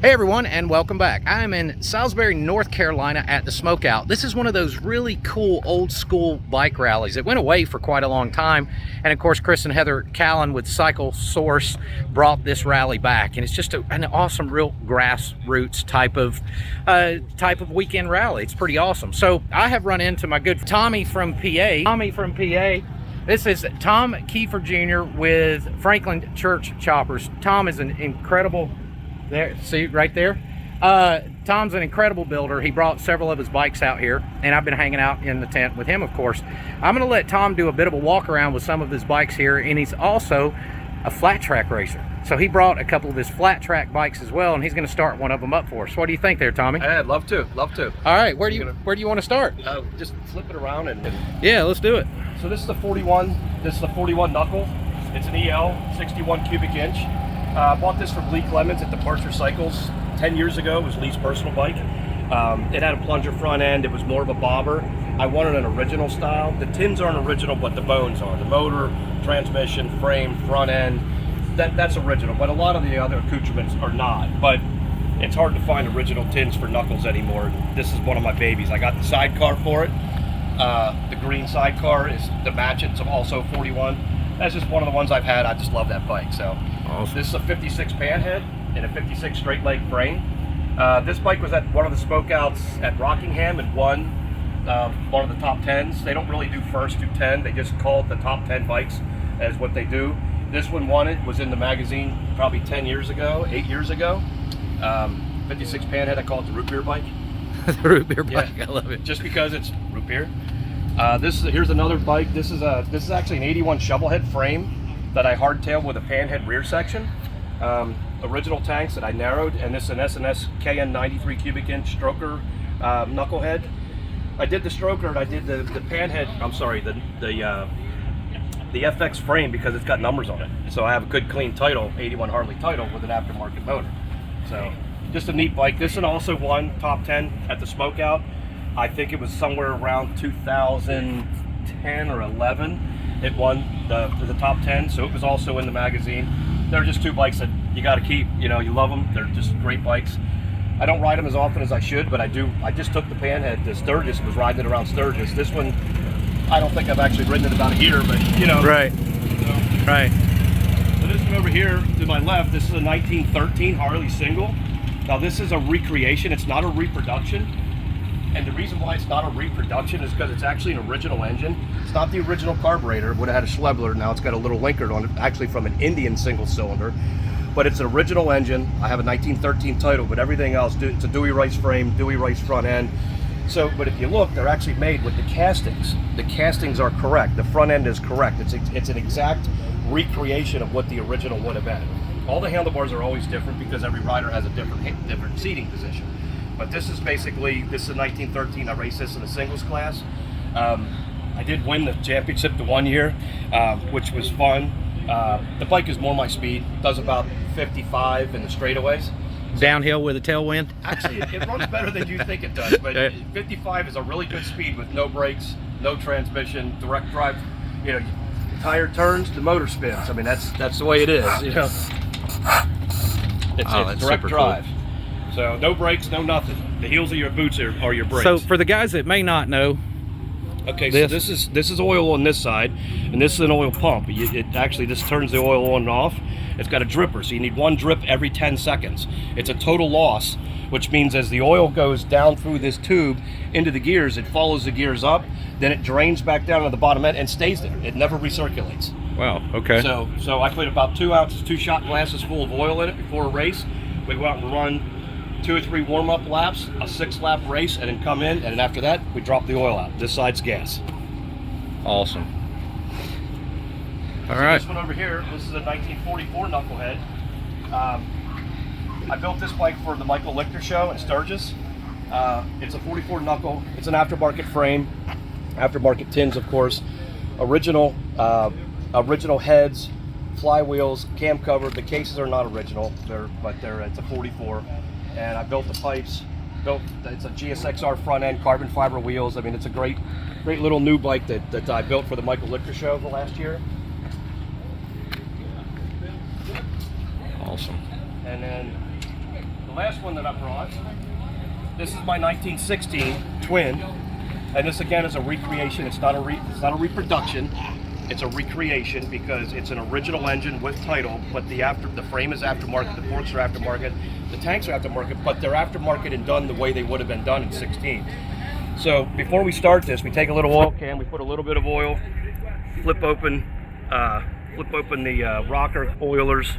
Hey everyone, and welcome back. I'm in Salisbury, North Carolina at the Smokeout. This is one of those really cool old school bike rallies. It went away for quite a long time, and of course Chris and Heather Callan with Cycle Source brought this rally back, and it's just an awesome, real grassroots type of weekend rally. It's pretty awesome. So I have run into my good Tommy from PA. This is Tom Keefer Jr. with Franklin Church Choppers. Tom is an incredible, there, see right there? Tom's an incredible builder. He brought several of his bikes out here, and I've been hanging out in the tent with him, of course. I'm gonna let Tom do a bit of a walk around with some of his bikes here, and he's also a flat track racer. So he brought a couple of his flat track bikes as well, and he's gonna start one of them up for us. What do you think there, Tommy? I'd love to. All right, where do you want to start? Just flip it around and Yeah, let's do it. so this is the 41. This is the 41 Knuckle. It's an EL 61 cubic inch. Bought this from Lee Clemens at Departure Cycles 10 years ago. It was Lee's personal bike. It had a plunger front end. It was more of a bobber. I wanted an original style. The tins aren't original, but the bones are. The motor, transmission, frame, front end, that's original. But a lot of the other accoutrements are not. But it's hard to find original tins for Knuckles anymore. This is one of my babies. I got the sidecar for it. The green sidecar is to match it. It's also 41. That's just one of the ones I've had. I just love that bike. So awesome. This is a 56 panhead and a 56 straight leg frame. This bike was at one of the Smokeouts at Rockingham and won one of the top 10s. They don't really do first to 10. They just call it the top 10 bikes as what they do. This one won it. Was in the magazine probably 10 years ago, 8 years ago. 56 panhead. I call it the root beer bike. The root beer bike. Yeah. I love it. Just because it's root beer. Here's another bike. This is actually an 81 shovelhead frame that I hardtailed with a panhead rear section. Original tanks that I narrowed, and this is an S&S KN 93 cubic inch stroker knucklehead. I did the stroker and I did the panhead. I'm sorry, the FX frame because it's got numbers on it. So I have a good clean title, 81 Harley title with an aftermarket motor. So just a neat bike. This one also won top 10 at the Smokeout. I think it was somewhere around 2010 or 11. It won the top 10, so it was also in the magazine. They're just two bikes that you got to keep. You know, you love them. They're just great bikes. I don't ride them as often as I should, but I do. I just took the panhead to Sturgis and was riding it around Sturgis. This one, I don't think I've actually ridden it about a year, but you know. Right. So, right. So this one over here to my left, this is a 1913 Harley single. Now this is a recreation. It's not a reproduction. And the reason why it's not a reproduction is because it's actually an original engine. It's not the original carburetor. It would have had a Schlebbler. Now it's got a little Linkard on it, actually from an Indian single cylinder. But it's an original engine. I have a 1913 title, but everything else, it's a Dewey Rice frame, Dewey Rice front end. So, but if you look, they're actually made with the castings. The castings are correct. The front end is correct. It's an exact recreation of what the original would have been. All the handlebars are always different because every rider has a different seating position. But this is basically, this is a 1913. I raced this in the singles class. I did win the championship the one year, which was fun. The bike is more my speed. Does about 55 in the straightaways. Downhill with a tailwind? Actually, it runs better than you think it does, but 55 is a really good speed with no brakes, no transmission, direct drive. You know, the tire turns, the motor spins. I mean, that's the way it is. You know, it's direct drive. Cool. So no brakes, no nothing. The heels of your boots are your brakes. So for the guys that may not know, okay, so this is oil on this side, and this is an oil pump. It actually just turns the oil on and off. It's got a dripper, so you need one drip every 10 seconds. It's a total loss, which means as the oil goes down through this tube into the gears, it follows the gears up, then it drains back down to the bottom end and stays there. It never recirculates. Wow, okay. So I put about 2 ounces, 2 shot glasses full of oil in it before a race. We go out and run 2 or 3 warm-up laps, a 6-lap race, and then come in, and then after that, we drop the oil out. This side's gas. Awesome. All so right. This one over here, this is a 1944 Knucklehead. I built this bike for the Michael Lichter show in Sturgis. It's a 44 Knuckle. It's an aftermarket frame, aftermarket tins, of course. Original heads, flywheels, cam cover. The cases are not original, it's a 44. And I built the pipes. It's a GSXR front end, carbon fiber wheels. I mean, it's a great little new bike that I built for the Michael Lichter show the last year. Awesome. And then The last one that I brought, this is my 1916 twin, and this again is a recreation. It's not a reproduction. It's a recreation because it's an original engine with title, but the frame is aftermarket, the forks are aftermarket, the tanks are aftermarket, but they're aftermarket and done the way they would have been done in 16. So before we start this, we take a little oil can, we put a little bit of oil, flip open the rocker oilers,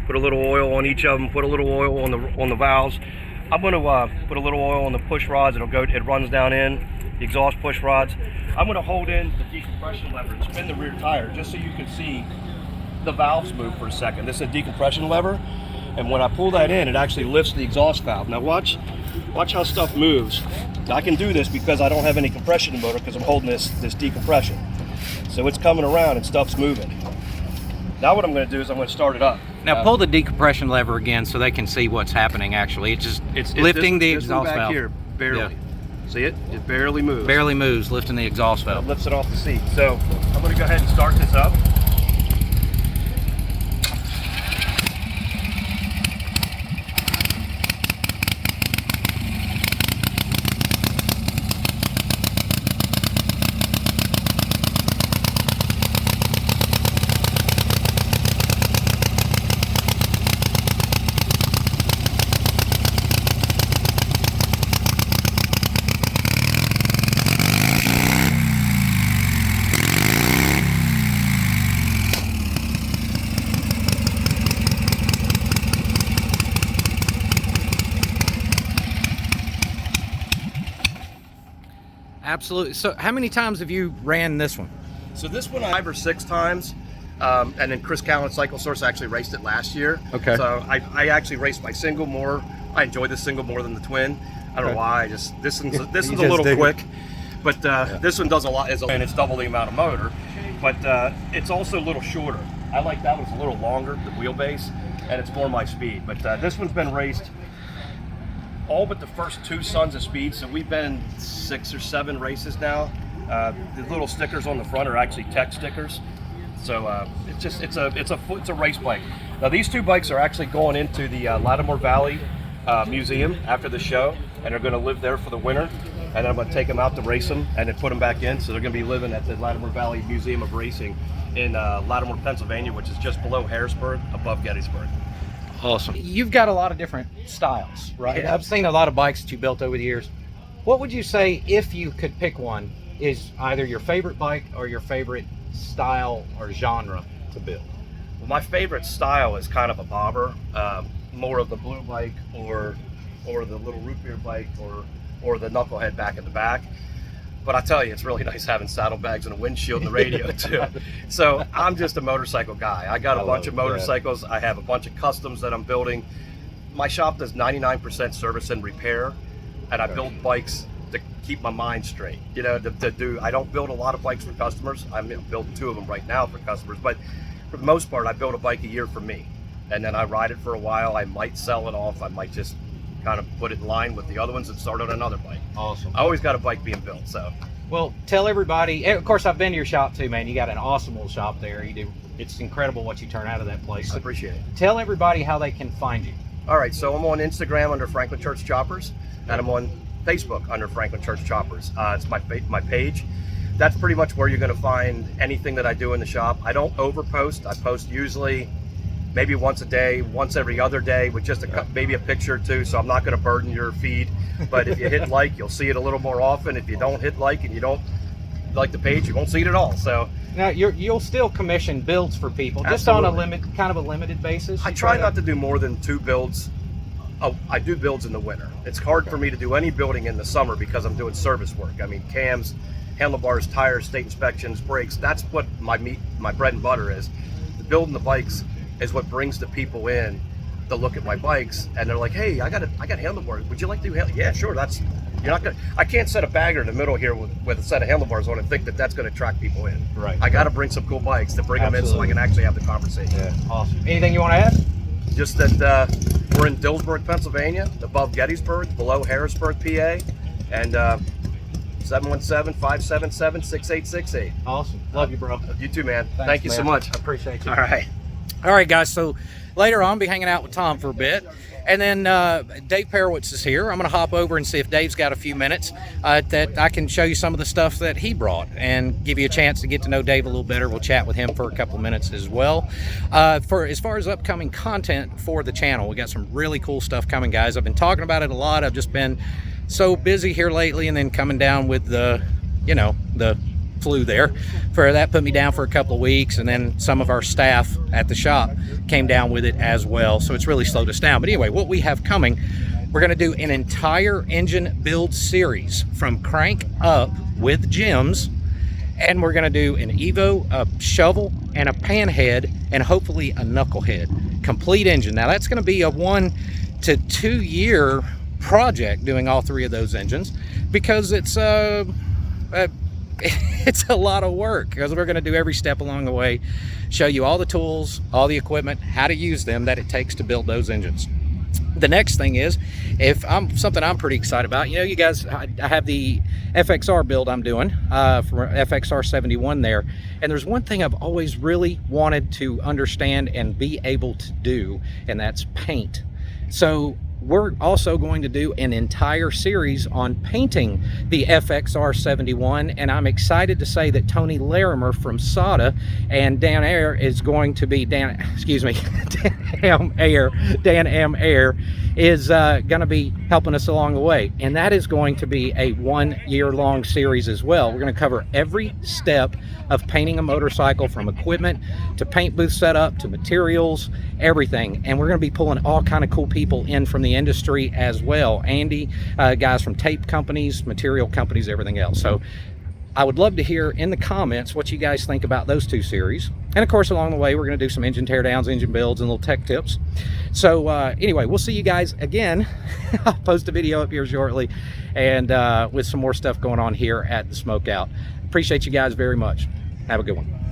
put a little oil on each of them, put a little oil on the valves. I'm going to put a little oil on the push rods. It runs down in the exhaust push rods. I'm going to hold in the decompression lever and spin the rear tire just so you can see the valves move for a second. This is a decompression lever, and when I pull that in, it actually lifts the exhaust valve. Now watch how stuff moves. I can do this because I don't have any compression in the motor because I'm holding this decompression. So it's coming around and stuff's moving. Now what I'm going to do is I'm going to start it up. Now pull the decompression lever again so they can see what's happening actually. It's lifting the exhaust back valve. Here, barely. Yeah. See it? It barely moves. Barely moves, lifting the exhaust valve. It lifts it off the seat. So I'm going to go ahead and start this up. Absolutely. So how many times have you ran this one? So this one 5 or 6 times, and then Chris Callan Cycle Source actually raced it last year. Okay. So I actually raced my single more. I enjoy this single more than the twin. I don't know why. This one's a little quick, but this one does a lot, and it's double the amount of motor, but it's also a little shorter. I like that one's a little longer, the wheelbase, and it's more my speed. But this one's been raced all but the first 2 Sons of Speed, so we've been in 6 or 7 races now. The little stickers on the front are actually tech stickers, so it's a race bike. Now these 2 bikes are actually going into the Lattimore Valley Museum after the show, and they're going to live there for the winter. And then I'm going to take them out to race them, and then put them back in. So they're going to be living at the Lattimore Valley Museum of Racing in Lattimore, Pennsylvania, which is just below Harrisburg, above Gettysburg. Awesome. You've got a lot of different styles, right? Yeah. I've seen a lot of bikes that you built over the years. What would you say, if you could pick one, is either your favorite bike or your favorite style or genre to build? Well, my favorite style is kind of a bobber, more of the blue bike or the little root beer bike or the Knucklehead back at the back. But I tell you, it's really nice having saddlebags and a windshield and the radio too. So I'm just a motorcycle guy. I got a bunch of motorcycles. I have a bunch of customs that I'm building. My shop does 99% service and repair, and I build bikes to keep my mind straight. You know, I don't build a lot of bikes for customers. I'm building 2 of them right now for customers, but for the most part, I build a bike a year for me, and then I ride it for a while. I might sell it off. I might just kind of put it in line with the other ones and start on another bike. Awesome. I always got a bike being built, so. Well, tell everybody, and of course I've been to your shop too, man. You got an awesome little shop there. You do. It's incredible what you turn out of that place. I appreciate it. Tell everybody how they can find you. All right, so I'm on Instagram under Franklin Church Choppers, and I'm on Facebook under Franklin Church Choppers. It's my page. That's pretty much where you're going to find anything that I do in the shop. I don't overpost. I post usually maybe once a day, once every other day, with just maybe a picture or 2, so I'm not going to burden your feed. But if you hit like, you'll see it a little more often. If you don't hit like and you don't like the page, you won't see it at all. So now you'll still commission builds for people, just Absolutely. on a kind of a limited basis. I try not to do more than 2 builds. Oh, I do builds in the winter. It's hard for me to do any building in the summer because I'm doing service work. I mean, cams, handlebars, tires, state inspections, brakes. That's what my bread and butter is. Building the bikes is what brings the people in to look at my bikes, and they're like, "Hey, I got handlebars. Would you like to do handlebars?" Yeah, sure. You're not gonna. I can't set a bagger in the middle here with a set of handlebars on and think that's going to attract people in. Right. I got to bring some cool bikes to bring them in so I can actually have the conversation. Yeah. Awesome. Anything you want to add? Just that we're in Dillsburg, Pennsylvania, above Gettysburg, below Harrisburg, PA, and 717-577-6868. Awesome. Love you, bro. You too, man. Thanks, Thank you so man. much. I appreciate you. All right. All right, guys, so later on, I'll be hanging out with Tom for a bit. And then Dave Perowitz is here. I'm going to hop over and see if Dave's got a few minutes that I can show you some of the stuff that he brought and give you a chance to get to know Dave a little better. We'll chat with him for a couple minutes as well. For as far as upcoming content for the channel, we got some really cool stuff coming, guys. I've been talking about it a lot. I've just been so busy here lately, and then coming down with the, you know, the flu there. For that put me down for a couple of weeks, and then some of our staff at the shop came down with it as well, so it's really slowed us down. But anyway, what we have coming, we're going to do an entire engine build series from crank up with gems, and we're going to do an Evo, a shovel, and a panhead, and hopefully a knucklehead complete engine. Now that's going to be a 1 to 2 year project doing all three of those engines, because it's it's a lot of work, because we're going to do every step along the way, show you all the tools, all the equipment, how to use them that it takes to build those engines. The next thing is, something I'm pretty excited about, you know, you guys, I have the FXR build I'm doing for FXR 71 there, and there's one thing I've always really wanted to understand and be able to do, and that's paint. So we're also going to do an entire series on painting the FXR 71, and I'm excited to say that Tony Larimer from SADA and Dan Ayer is going to be, Dan M. Ayer is going to be helping us along the way, and that is going to be a 1 year long series as well. We're going to cover every step of painting a motorcycle, from equipment to paint booth setup to materials, everything. And we're going to be pulling all kind of cool people in from the industry as well. Andy, guys from tape companies, material companies, everything else. So I would love to hear in the comments what you guys think about those two series. And of course, along the way, we're going to do some engine teardowns, engine builds, and little tech tips. So anyway, we'll see you guys again. I'll post a video up here shortly, and with some more stuff going on here at the Smokeout. Appreciate you guys very much. Have a good one.